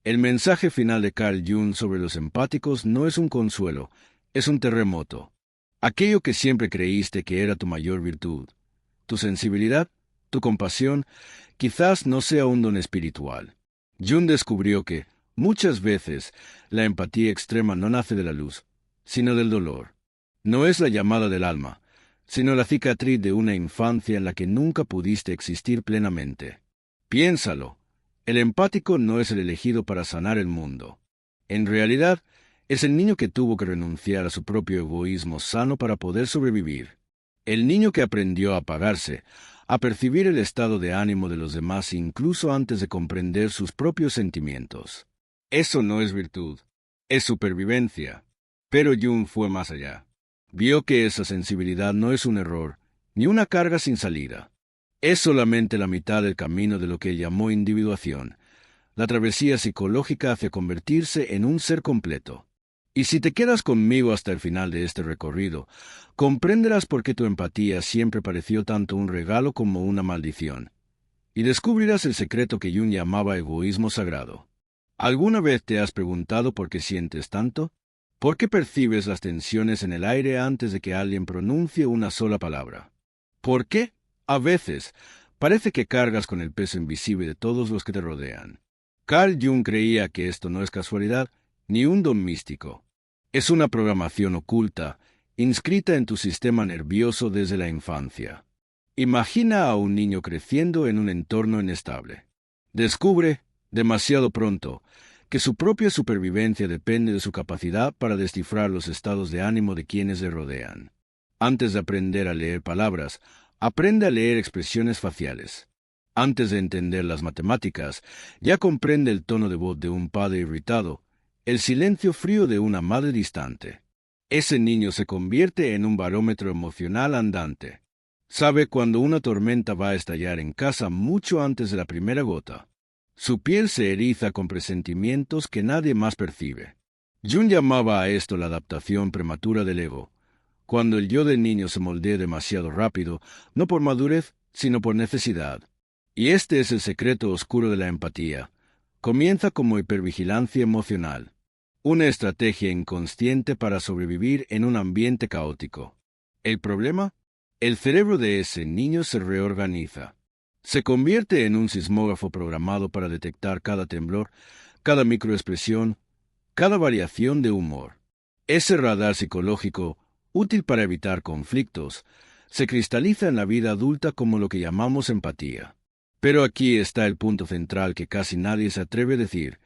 El mensaje final de Carl Jung sobre los empáticos no es un consuelo, es un terremoto. Aquello que siempre creíste que era tu mayor virtud, tu sensibilidad, tu compasión, quizás no sea un don espiritual. Jung descubrió que, muchas veces, la empatía extrema no nace de la luz, sino del dolor. No es la llamada del alma, sino la cicatriz de una infancia en la que nunca pudiste existir plenamente. Piénsalo. El empático no es el elegido para sanar el mundo. En realidad, es el niño que tuvo que renunciar a su propio egoísmo sano para poder sobrevivir. El niño que aprendió a apagarse, a percibir el estado de ánimo de los demás incluso antes de comprender sus propios sentimientos. Eso no es virtud, es supervivencia. Pero Jung fue más allá. Vio que esa sensibilidad no es un error, ni una carga sin salida. Es solamente la mitad del camino de lo que llamó individuación, la travesía psicológica hacia convertirse en un ser completo. Y si te quedas conmigo hasta el final de este recorrido, comprenderás por qué tu empatía siempre pareció tanto un regalo como una maldición. Y descubrirás el secreto que Jung llamaba egoísmo sagrado. ¿Alguna vez te has preguntado por qué sientes tanto? ¿Por qué percibes las tensiones en el aire antes de que alguien pronuncie una sola palabra? ¿Por qué, a veces, parece que cargas con el peso invisible de todos los que te rodean? Carl Jung creía que esto no es casualidad, ni un don místico. Es una programación oculta, inscrita en tu sistema nervioso desde la infancia. Imagina a un niño creciendo en un entorno inestable. Descubre, demasiado pronto, que su propia supervivencia depende de su capacidad para descifrar los estados de ánimo de quienes le rodean. Antes de aprender a leer palabras, aprende a leer expresiones faciales. Antes de entender las matemáticas, ya comprende el tono de voz de un padre irritado, el silencio frío de una madre distante. Ese niño se convierte en un barómetro emocional andante. Sabe cuando una tormenta va a estallar en casa mucho antes de la primera gota. Su piel se eriza con presentimientos que nadie más percibe. Jung llamaba a esto la adaptación prematura del ego, cuando el yo del niño se moldea demasiado rápido, no por madurez, sino por necesidad. Y este es el secreto oscuro de la empatía. Comienza como hipervigilancia emocional, una estrategia inconsciente para sobrevivir en un ambiente caótico. ¿El problema? El cerebro de ese niño se reorganiza. Se convierte en un sismógrafo programado para detectar cada temblor, cada microexpresión, cada variación de humor. Ese radar psicológico, útil para evitar conflictos, se cristaliza en la vida adulta como lo que llamamos empatía. Pero aquí está el punto central que casi nadie se atreve a decir.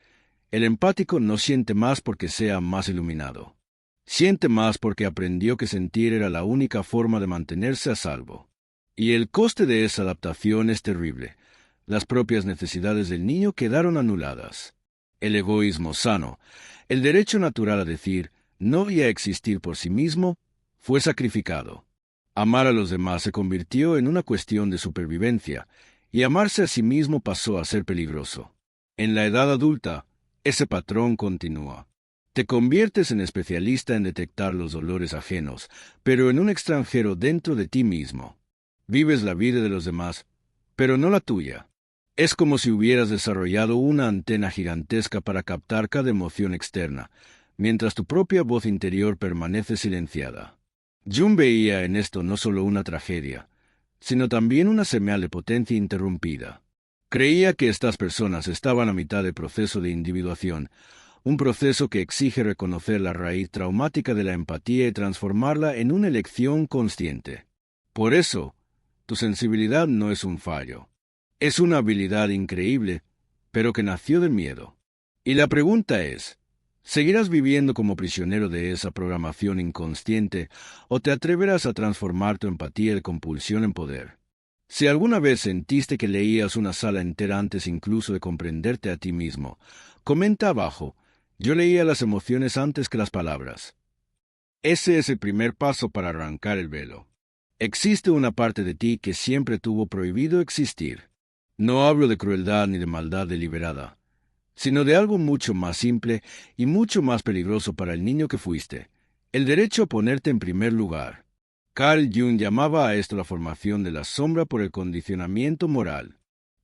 El empático no siente más porque sea más iluminado. Siente más porque aprendió que sentir era la única forma de mantenerse a salvo. Y el coste de esa adaptación es terrible. Las propias necesidades del niño quedaron anuladas. El egoísmo sano, el derecho natural a decir no y a existir por sí mismo, fue sacrificado. Amar a los demás se convirtió en una cuestión de supervivencia, y amarse a sí mismo pasó a ser peligroso. En la edad adulta, ese patrón continúa. Te conviertes en especialista en detectar los dolores ajenos, pero en un extranjero dentro de ti mismo. Vives la vida de los demás, pero no la tuya. Es como si hubieras desarrollado una antena gigantesca para captar cada emoción externa, mientras tu propia voz interior permanece silenciada. Jung veía en esto no solo una tragedia, sino también una señal de potencia interrumpida. Creía que estas personas estaban a mitad del proceso de individuación, un proceso que exige reconocer la raíz traumática de la empatía y transformarla en una elección consciente. Por eso, tu sensibilidad no es un fallo. Es una habilidad increíble, pero que nació del miedo. Y la pregunta es, ¿seguirás viviendo como prisionero de esa programación inconsciente o te atreverás a transformar tu empatía de compulsión en poder? Si alguna vez sentiste que leías una sala entera antes incluso de comprenderte a ti mismo, comenta abajo, yo leía las emociones antes que las palabras. Ese es el primer paso para arrancar el velo. Existe una parte de ti que siempre tuvo prohibido existir. No hablo de crueldad ni de maldad deliberada, sino de algo mucho más simple y mucho más peligroso para el niño que fuiste, el derecho a ponerte en primer lugar. Carl Jung llamaba a esto la formación de la sombra por el condicionamiento moral.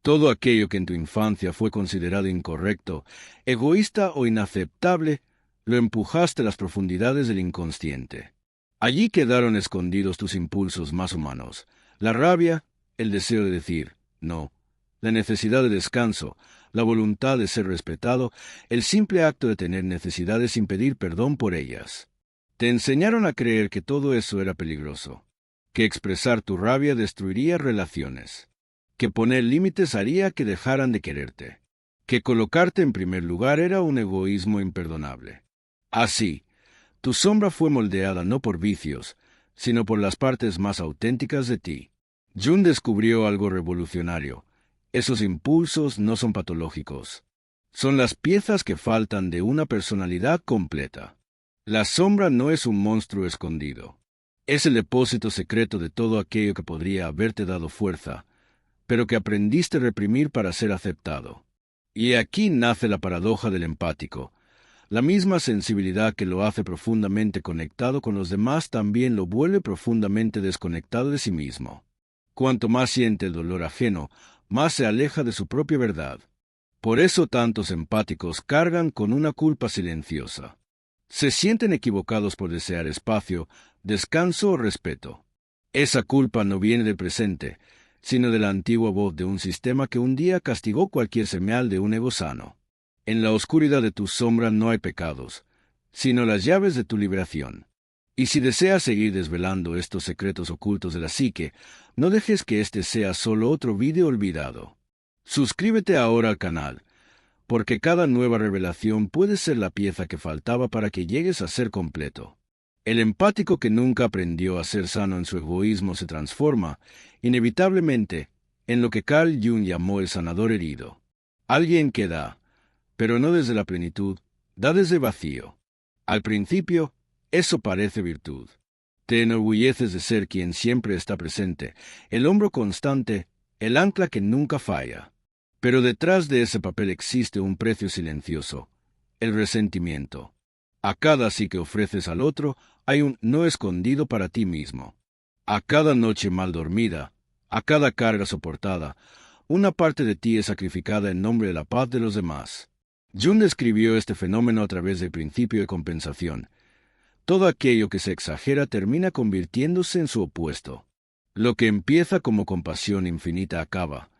Todo aquello que en tu infancia fue considerado incorrecto, egoísta o inaceptable, lo empujaste a las profundidades del inconsciente. Allí quedaron escondidos tus impulsos más humanos, la rabia, el deseo de decir no, la necesidad de descanso, la voluntad de ser respetado, el simple acto de tener necesidades sin pedir perdón por ellas. Te enseñaron a creer que todo eso era peligroso, que expresar tu rabia destruiría relaciones, que poner límites haría que dejaran de quererte, que colocarte en primer lugar era un egoísmo imperdonable. Así, tu sombra fue moldeada no por vicios, sino por las partes más auténticas de ti. Jung descubrió algo revolucionario. Esos impulsos no son patológicos. Son las piezas que faltan de una personalidad completa. La sombra no es un monstruo escondido. Es el depósito secreto de todo aquello que podría haberte dado fuerza, pero que aprendiste a reprimir para ser aceptado. Y aquí nace la paradoja del empático. La misma sensibilidad que lo hace profundamente conectado con los demás también lo vuelve profundamente desconectado de sí mismo. Cuanto más siente el dolor ajeno, más se aleja de su propia verdad. Por eso tantos empáticos cargan con una culpa silenciosa. Se sienten equivocados por desear espacio, descanso o respeto. Esa culpa no viene del presente, sino de la antigua voz de un sistema que un día castigó cualquier señal de un ego sano. En la oscuridad de tu sombra no hay pecados, sino las llaves de tu liberación. Y si deseas seguir desvelando estos secretos ocultos de la psique, no dejes que este sea solo otro vídeo olvidado. Suscríbete ahora al canal, porque cada nueva revelación puede ser la pieza que faltaba para que llegues a ser completo. El empático que nunca aprendió a ser sano en su egoísmo se transforma, inevitablemente, en lo que Carl Jung llamó el sanador herido. Alguien que da, pero no desde la plenitud, da desde vacío. Al principio, eso parece virtud. Te enorgulleces de ser quien siempre está presente, el hombro constante, el ancla que nunca falla. Pero detrás de ese papel existe un precio silencioso, el resentimiento. A cada sí que ofreces al otro, hay un no escondido para ti mismo. A cada noche mal dormida, a cada carga soportada, una parte de ti es sacrificada en nombre de la paz de los demás. Jung describió este fenómeno a través del principio de compensación. Todo aquello que se exagera termina convirtiéndose en su opuesto. Lo que empieza como compasión infinita acaba,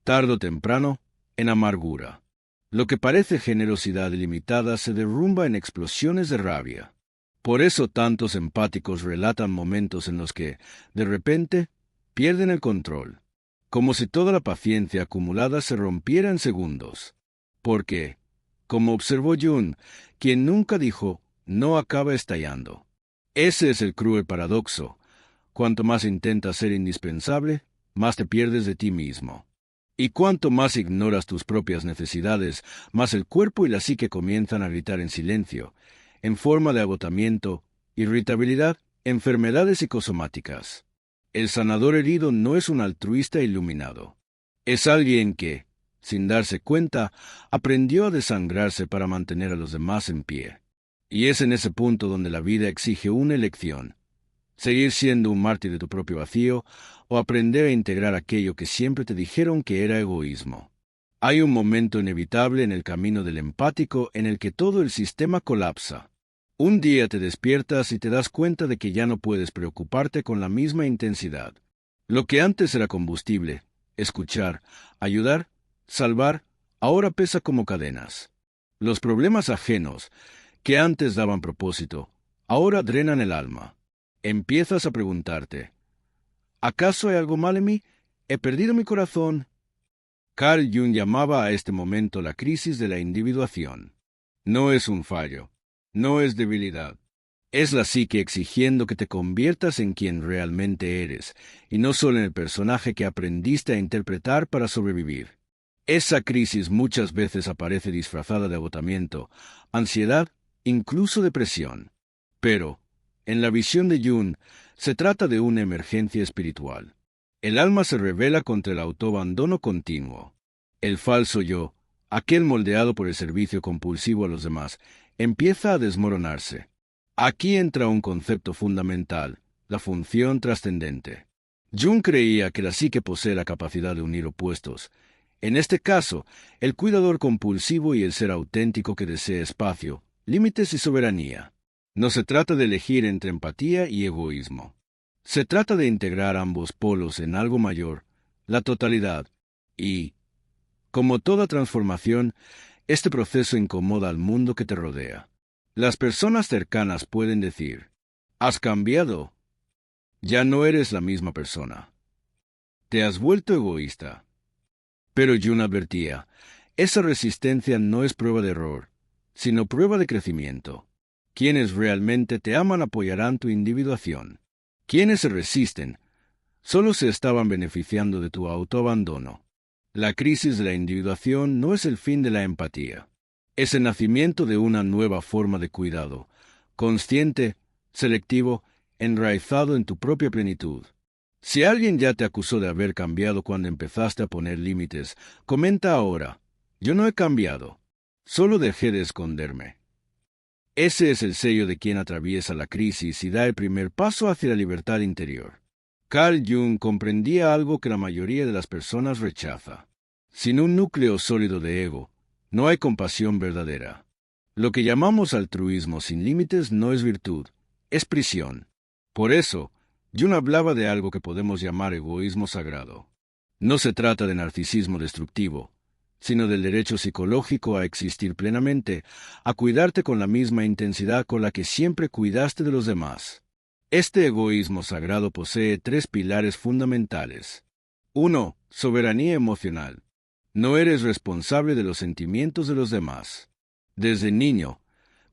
tarde o temprano, en amargura. Lo que parece generosidad ilimitada se derrumba en explosiones de rabia. Por eso tantos empáticos relatan momentos en los que, de repente, pierden el control, como si toda la paciencia acumulada se rompiera en segundos. Porque, como observó Jung, quien nunca dijo no acaba estallando. Ese es el cruel paradoxo. Cuanto más intentas ser indispensable, más te pierdes de ti mismo. Y cuanto más ignoras tus propias necesidades, más el cuerpo y la psique comienzan a gritar en silencio, en forma de agotamiento, irritabilidad, enfermedades psicosomáticas. El sanador herido no es un altruista iluminado. Es alguien que, sin darse cuenta, aprendió a desangrarse para mantener a los demás en pie. Y es en ese punto donde la vida exige una elección: seguir siendo un mártir de tu propio vacío o aprender a integrar aquello que siempre te dijeron que era egoísmo. Hay un momento inevitable en el camino del empático en el que todo el sistema colapsa. Un día te despiertas y te das cuenta de que ya no puedes preocuparte con la misma intensidad. Lo que antes era combustible, escuchar, ayudar, salvar, ahora pesa como cadenas. Los problemas ajenos, que antes daban propósito, ahora drenan el alma. Empiezas a preguntarte, ¿acaso hay algo mal en mí? ¿He perdido mi corazón? Carl Jung llamaba a este momento la crisis de la individuación. No es un fallo, no es debilidad. Es la psique exigiendo que te conviertas en quien realmente eres, y no solo en el personaje que aprendiste a interpretar para sobrevivir. Esa crisis muchas veces aparece disfrazada de agotamiento, ansiedad, incluso depresión. Pero, en la visión de Jung, se trata de una emergencia espiritual. El alma se rebela contra el autoabandono continuo. El falso yo, aquel moldeado por el servicio compulsivo a los demás, empieza a desmoronarse. Aquí entra un concepto fundamental, la función trascendente. Jung creía que la psique posee la capacidad de unir opuestos, En este caso, el cuidador compulsivo y el ser auténtico que desea espacio, límites y soberanía. No se trata de elegir entre empatía y egoísmo. Se trata de integrar ambos polos en algo mayor, la totalidad, y, como toda transformación, este proceso incomoda al mundo que te rodea. Las personas cercanas pueden decir, «Has cambiado. Ya no eres la misma persona. Te has vuelto egoísta». Pero Jung advertía, esa resistencia no es prueba de error, sino prueba de crecimiento. Quienes realmente te aman apoyarán tu individuación. Quienes se resisten, solo se estaban beneficiando de tu autoabandono. La crisis de la individuación no es el fin de la empatía. Es el nacimiento de una nueva forma de cuidado, consciente, selectivo, enraizado en tu propia plenitud. Si alguien ya te acusó de haber cambiado cuando empezaste a poner límites, comenta ahora, yo no he cambiado, solo dejé de esconderme. Ese es el sello de quien atraviesa la crisis y da el primer paso hacia la libertad interior. Carl Jung comprendía algo que la mayoría de las personas rechaza. Sin un núcleo sólido de ego, no hay compasión verdadera. Lo que llamamos altruismo sin límites no es virtud, es prisión. Por eso, Jung hablaba de algo que podemos llamar egoísmo sagrado. No se trata de narcisismo destructivo, sino del derecho psicológico a existir plenamente, a cuidarte con la misma intensidad con la que siempre cuidaste de los demás. Este egoísmo sagrado posee tres pilares fundamentales. 1. Soberanía emocional. No eres responsable de los sentimientos de los demás. Desde niño,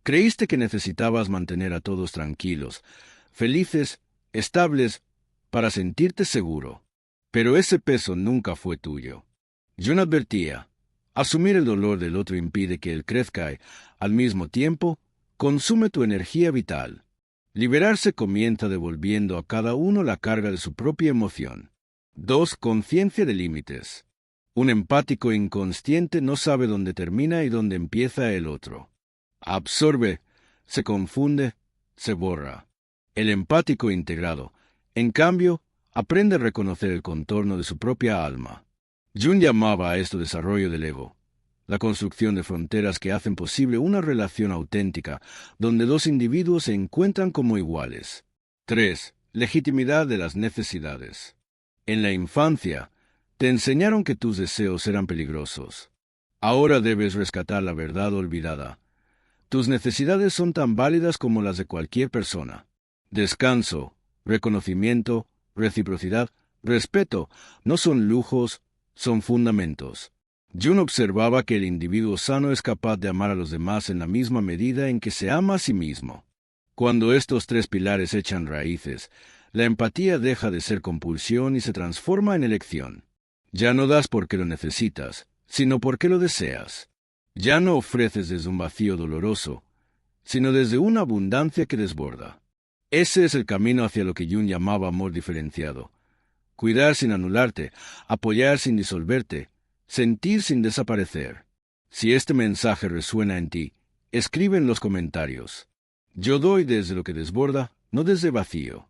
creíste que necesitabas mantener a todos tranquilos, felices, estables, para sentirte seguro. Pero ese peso nunca fue tuyo. Jung advertía, asumir el dolor del otro impide que él crezca y, al mismo tiempo, consume tu energía vital. Liberarse comienza devolviendo a cada uno la carga de su propia emoción. 2. Conciencia de límites. Un empático inconsciente no sabe dónde termina y dónde empieza el otro. Absorbe, se confunde, se borra. El empático integrado, en cambio, aprende a reconocer el contorno de su propia alma. Jung llamaba a esto desarrollo del ego, la construcción de fronteras que hacen posible una relación auténtica, donde dos individuos se encuentran como iguales. 3. Legitimidad de las necesidades. En la infancia, te enseñaron que tus deseos eran peligrosos. Ahora debes rescatar la verdad olvidada. Tus necesidades son tan válidas como las de cualquier persona. Descanso, reconocimiento, reciprocidad, respeto, no son lujos, son fundamentos. Jung observaba que el individuo sano es capaz de amar a los demás en la misma medida en que se ama a sí mismo. Cuando estos tres pilares echan raíces, la empatía deja de ser compulsión y se transforma en elección. Ya no das porque lo necesitas, sino porque lo deseas. Ya no ofreces desde un vacío doloroso, sino desde una abundancia que desborda. Ese es el camino hacia lo que Jung llamaba amor diferenciado. Cuidar sin anularte, apoyar sin disolverte, sentir sin desaparecer. Si este mensaje resuena en ti, escribe en los comentarios. Yo doy desde lo que desborda, no desde vacío.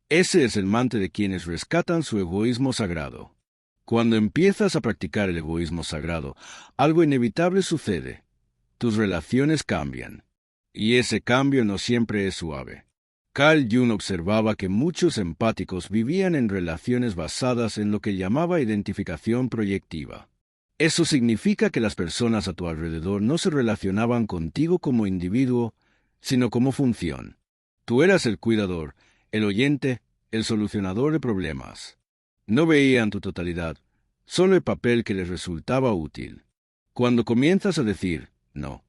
Ese es el mantra de quienes rescatan su egoísmo sagrado. Cuando empiezas a practicar el egoísmo sagrado, algo inevitable sucede. Tus relaciones cambian. Y ese cambio no siempre es suave. Carl Jung observaba que muchos empáticos vivían en relaciones basadas en lo que llamaba identificación proyectiva. Eso significa que las personas a tu alrededor no se relacionaban contigo como individuo, sino como función. Tú eras el cuidador, el oyente, el solucionador de problemas. No veían tu totalidad, solo el papel que les resultaba útil. Cuando comienzas a decir no,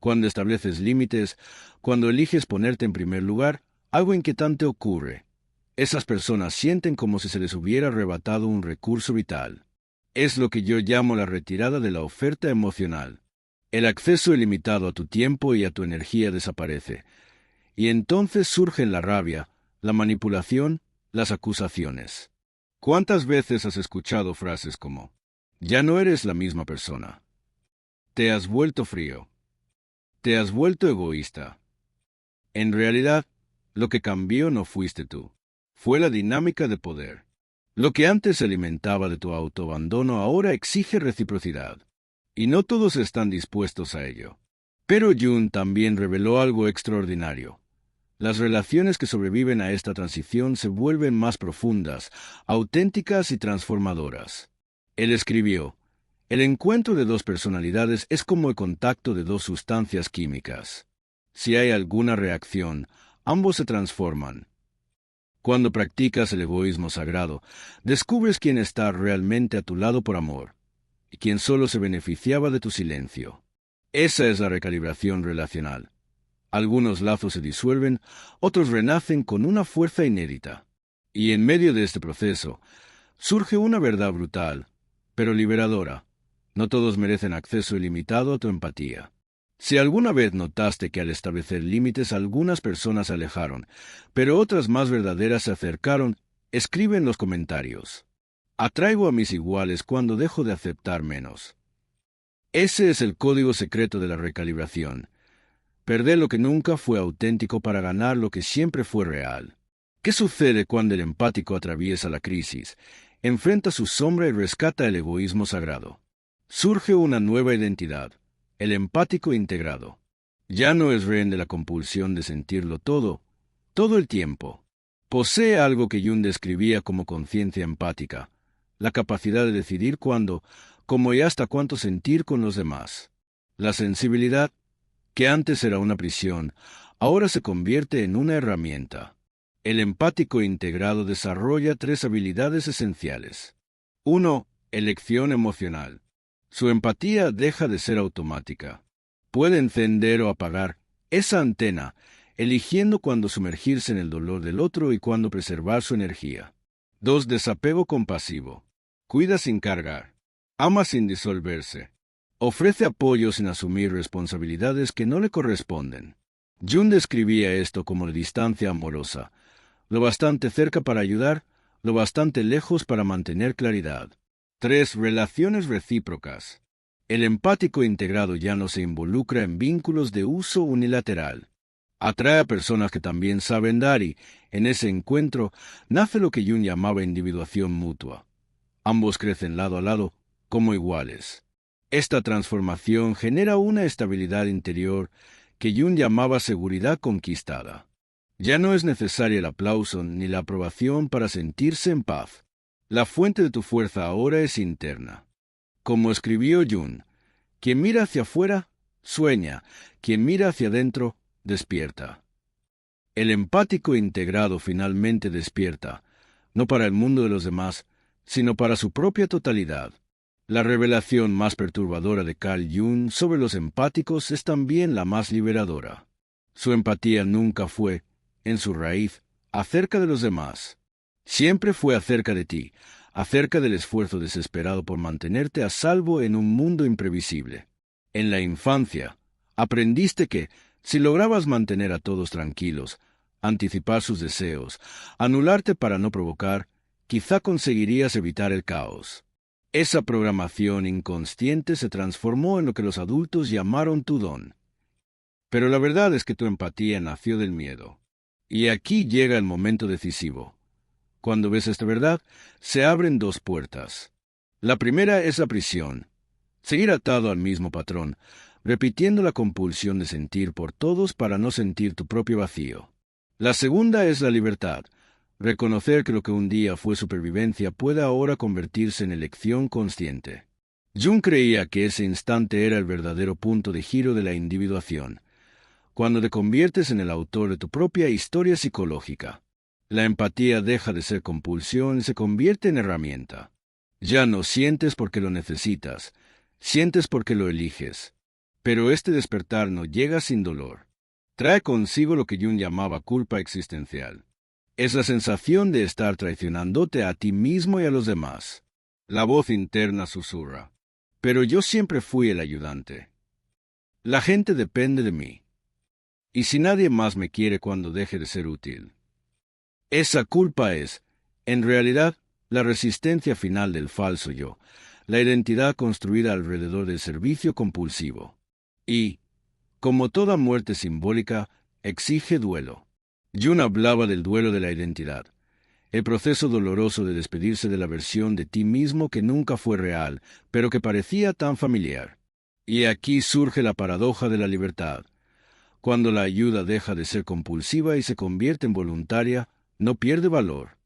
cuando estableces límites, cuando eliges ponerte en primer lugar, algo inquietante ocurre. Esas personas sienten como si se les hubiera arrebatado un recurso vital. Es lo que yo llamo la retirada de la oferta emocional. El acceso ilimitado a tu tiempo y a tu energía desaparece. Y entonces surgen la rabia, la manipulación, las acusaciones. ¿Cuántas veces has escuchado frases como, ya no eres la misma persona? Te has vuelto frío. Te has vuelto egoísta. En realidad, lo que cambió no fuiste tú. Fue la dinámica de poder. Lo que antes se alimentaba de tu autoabandono ahora exige reciprocidad, y no todos están dispuestos a ello. Pero Jung también reveló algo extraordinario. Las relaciones que sobreviven a esta transición se vuelven más profundas, auténticas y transformadoras. Él escribió, el encuentro de dos personalidades es como el contacto de dos sustancias químicas. Si hay alguna reacción, ambos se transforman. Cuando practicas el egoísmo sagrado, descubres quién está realmente a tu lado por amor, y quién solo se beneficiaba de tu silencio. Esa es la recalibración relacional. Algunos lazos se disuelven, otros renacen con una fuerza inédita. Y en medio de este proceso, surge una verdad brutal, pero liberadora. No todos merecen acceso ilimitado a tu empatía. Si alguna vez notaste que al establecer límites algunas personas se alejaron, pero otras más verdaderas se acercaron, escribe en los comentarios. Atraigo a mis iguales cuando dejo de aceptar menos. Ese es el código secreto de la recalibración. Perder lo que nunca fue auténtico para ganar lo que siempre fue real. ¿Qué sucede cuando el empático atraviesa la crisis, enfrenta su sombra y rescata el egoísmo sagrado? Surge una nueva identidad, el empático integrado. Ya no es rehén de la compulsión de sentirlo todo el tiempo. Posee algo que Jung describía como conciencia empática, la capacidad de decidir cuándo, cómo y hasta cuánto sentir con los demás. La sensibilidad, que antes era una prisión, ahora se convierte en una herramienta. El empático integrado desarrolla tres habilidades esenciales. 1. Elección emocional. Su empatía deja de ser automática. Puede encender o apagar esa antena, eligiendo cuándo sumergirse en el dolor del otro y cuándo preservar su energía. 2. Desapego compasivo. Cuida sin cargar. Ama sin disolverse. Ofrece apoyo sin asumir responsabilidades que no le corresponden. Jung describía esto como la distancia amorosa, lo bastante cerca para ayudar, lo bastante lejos para mantener claridad. 3. Relaciones recíprocas. El empático integrado ya no se involucra en vínculos de uso unilateral. Atrae a personas que también saben dar y, en ese encuentro, nace lo que Jung llamaba individuación mutua. Ambos crecen lado a lado, como iguales. Esta transformación genera una estabilidad interior que Jung llamaba seguridad conquistada. Ya no es necesario el aplauso ni la aprobación para sentirse en paz. La fuente de tu fuerza ahora es interna. Como escribió Jung, quien mira hacia afuera, sueña, quien mira hacia adentro, despierta. El empático integrado finalmente despierta, no para el mundo de los demás, sino para su propia totalidad. La revelación más perturbadora de Carl Jung sobre los empáticos es también la más liberadora. Su empatía nunca fue, en su raíz, acerca de los demás. Siempre fue acerca de ti, acerca del esfuerzo desesperado por mantenerte a salvo en un mundo imprevisible. En la infancia, aprendiste que, si lograbas mantener a todos tranquilos, anticipar sus deseos, anularte para no provocar, quizá conseguirías evitar el caos. Esa programación inconsciente se transformó en lo que los adultos llamaron tu don. Pero la verdad es que tu empatía nació del miedo. Y aquí llega el momento decisivo. Cuando ves esta verdad, se abren dos puertas. La primera es la prisión. Seguir atado al mismo patrón, repitiendo la compulsión de sentir por todos para no sentir tu propio vacío. La segunda es la libertad. Reconocer que lo que un día fue supervivencia puede ahora convertirse en elección consciente. Jung creía que ese instante era el verdadero punto de giro de la individuación, cuando te conviertes en el autor de tu propia historia psicológica. La empatía deja de ser compulsión y se convierte en herramienta. Ya no sientes porque lo necesitas, sientes porque lo eliges. Pero este despertar no llega sin dolor. Trae consigo lo que Jung llamaba culpa existencial. Es la sensación de estar traicionándote a ti mismo y a los demás. La voz interna susurra. Pero yo siempre fui el ayudante. La gente depende de mí. ¿Y si nadie más me quiere cuando deje de ser útil? Esa culpa es, en realidad, la resistencia final del falso yo, la identidad construida alrededor del servicio compulsivo. Y, como toda muerte simbólica, exige duelo. Jung hablaba del duelo de la identidad, el proceso doloroso de despedirse de la versión de ti mismo que nunca fue real, pero que parecía tan familiar. Y aquí surge la paradoja de la libertad. Cuando la ayuda deja de ser compulsiva y se convierte en voluntaria, no pierde valor.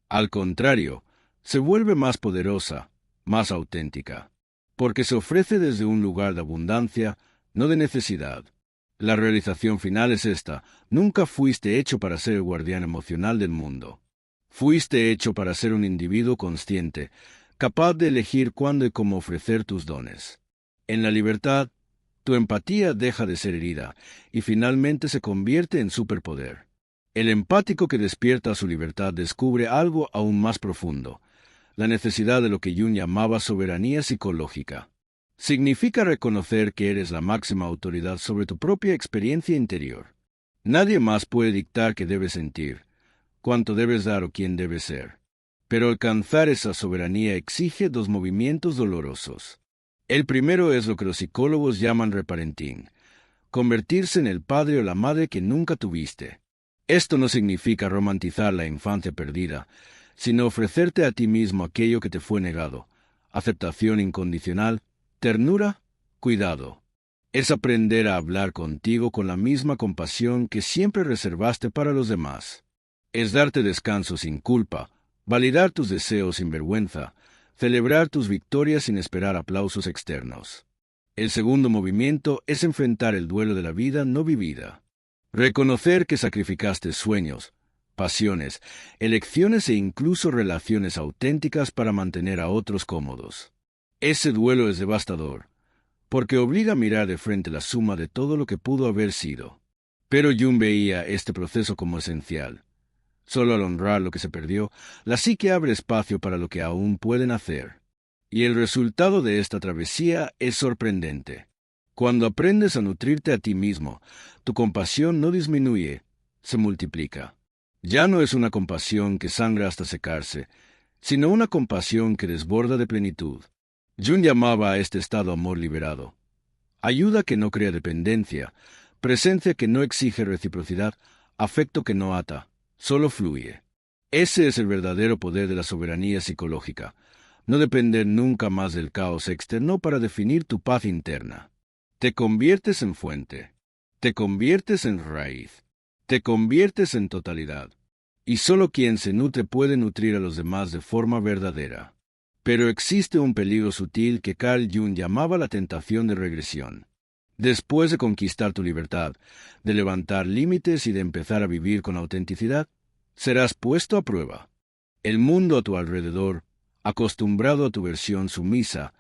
Al contrario, se vuelve más poderosa, más auténtica, porque se ofrece desde un lugar de abundancia, no de necesidad. La realización final es esta: nunca fuiste hecho para ser el guardián emocional del mundo. Fuiste hecho para ser un individuo consciente, capaz de elegir cuándo y cómo ofrecer tus dones. En la libertad, tu empatía deja de ser herida y finalmente se convierte en superpoder. El empático que despierta su libertad descubre algo aún más profundo: la necesidad de lo que Jung llamaba soberanía psicológica. Significa reconocer que eres la máxima autoridad sobre tu propia experiencia interior. Nadie más puede dictar qué debes sentir, cuánto debes dar o quién debes ser. Pero alcanzar esa soberanía exige dos movimientos dolorosos. El primero es lo que los psicólogos llaman reparenting: convertirse en el padre o la madre que nunca tuviste. Esto no significa romantizar la infancia perdida, sino ofrecerte a ti mismo aquello que te fue negado: aceptación incondicional, ternura, cuidado. Es aprender a hablar contigo con la misma compasión que siempre reservaste para los demás. Es darte descanso sin culpa, validar tus deseos sin vergüenza, celebrar tus victorias sin esperar aplausos externos. El segundo movimiento es enfrentar el duelo de la vida no vivida. Reconocer que sacrificaste sueños, pasiones, elecciones e incluso relaciones auténticas para mantener a otros cómodos. Ese duelo es devastador, porque obliga a mirar de frente la suma de todo lo que pudo haber sido. Pero Jung veía este proceso como esencial. Solo al honrar lo que se perdió, la psique abre espacio para lo que aún pueden hacer. Y el resultado de esta travesía es sorprendente. Cuando aprendes a nutrirte a ti mismo, tu compasión no disminuye, se multiplica. Ya no es una compasión que sangra hasta secarse, sino una compasión que desborda de plenitud. Jung llamaba a este estado amor liberado. Ayuda que no crea dependencia, presencia que no exige reciprocidad, afecto que no ata, solo fluye. Ese es el verdadero poder de la soberanía psicológica: no depender nunca más del caos externo para definir tu paz interna. Te conviertes en fuente, te conviertes en raíz, te conviertes en totalidad. Y solo quien se nutre puede nutrir a los demás de forma verdadera. Pero existe un peligro sutil que Carl Jung llamaba la tentación de regresión. Después de conquistar tu libertad, de levantar límites y de empezar a vivir con autenticidad, serás puesto a prueba. El mundo a tu alrededor, acostumbrado a tu versión sumisa,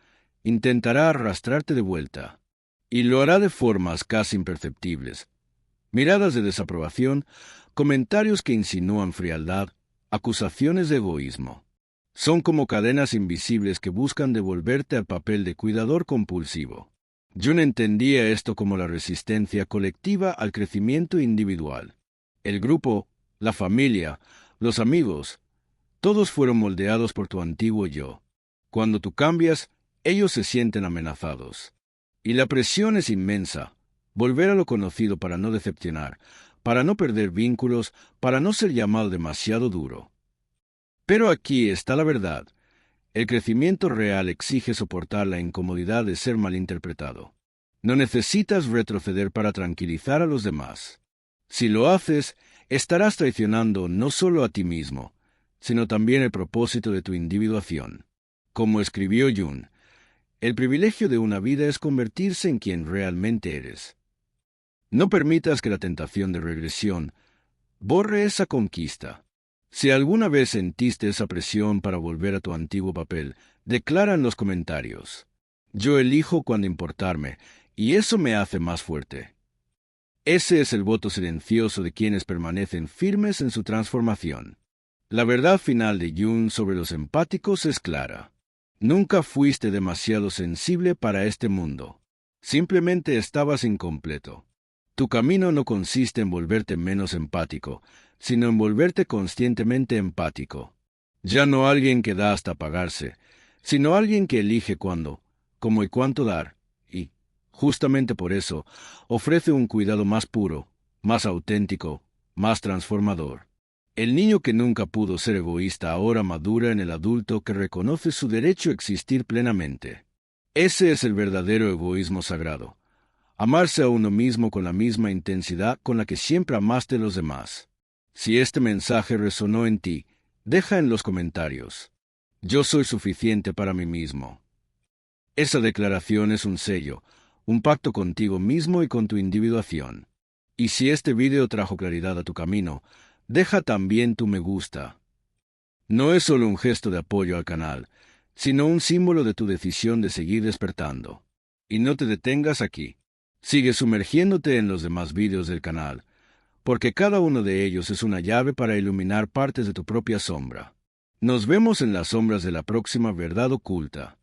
intentará arrastrarte de vuelta. Y lo hará de formas casi imperceptibles: miradas de desaprobación, comentarios que insinúan frialdad, acusaciones de egoísmo. Son como cadenas invisibles que buscan devolverte al papel de cuidador compulsivo. Jung entendía esto como la resistencia colectiva al crecimiento individual. El grupo, la familia, los amigos, todos fueron moldeados por tu antiguo yo. Cuando tú cambias, ellos se sienten amenazados. Y la presión es inmensa: volver a lo conocido para no decepcionar, para no perder vínculos, para no ser llamado demasiado duro. Pero aquí está la verdad: el crecimiento real exige soportar la incomodidad de ser malinterpretado. No necesitas retroceder para tranquilizar a los demás. Si lo haces, estarás traicionando no solo a ti mismo, sino también el propósito de tu individuación. Como escribió Jung, el privilegio de una vida es convertirse en quien realmente eres. No permitas que la tentación de regresión borre esa conquista. Si alguna vez sentiste esa presión para volver a tu antiguo papel, declara en los comentarios: yo elijo cuándo importarme, y eso me hace más fuerte. Ese es el voto silencioso de quienes permanecen firmes en su transformación. La verdad final de Jung sobre los empáticos es clara: nunca fuiste demasiado sensible para este mundo. Simplemente estabas incompleto. Tu camino no consiste en volverte menos empático, sino en volverte conscientemente empático. Ya no alguien que da hasta pagarse, sino alguien que elige cuándo, cómo y cuánto dar, y, justamente por eso, ofrece un cuidado más puro, más auténtico, más transformador. El niño que nunca pudo ser egoísta ahora madura en el adulto que reconoce su derecho a existir plenamente. Ese es el verdadero egoísmo sagrado. Amarse a uno mismo con la misma intensidad con la que siempre amaste a los demás. Si este mensaje resonó en ti, deja en los comentarios: yo soy suficiente para mí mismo. Esa declaración es un sello, un pacto contigo mismo y con tu individuación. Y si este video trajo claridad a tu camino, deja también tu me gusta. No es solo un gesto de apoyo al canal, sino un símbolo de tu decisión de seguir despertando. Y no te detengas aquí. Sigue sumergiéndote en los demás videos del canal, porque cada uno de ellos es una llave para iluminar partes de tu propia sombra. Nos vemos en las sombras de la próxima verdad oculta.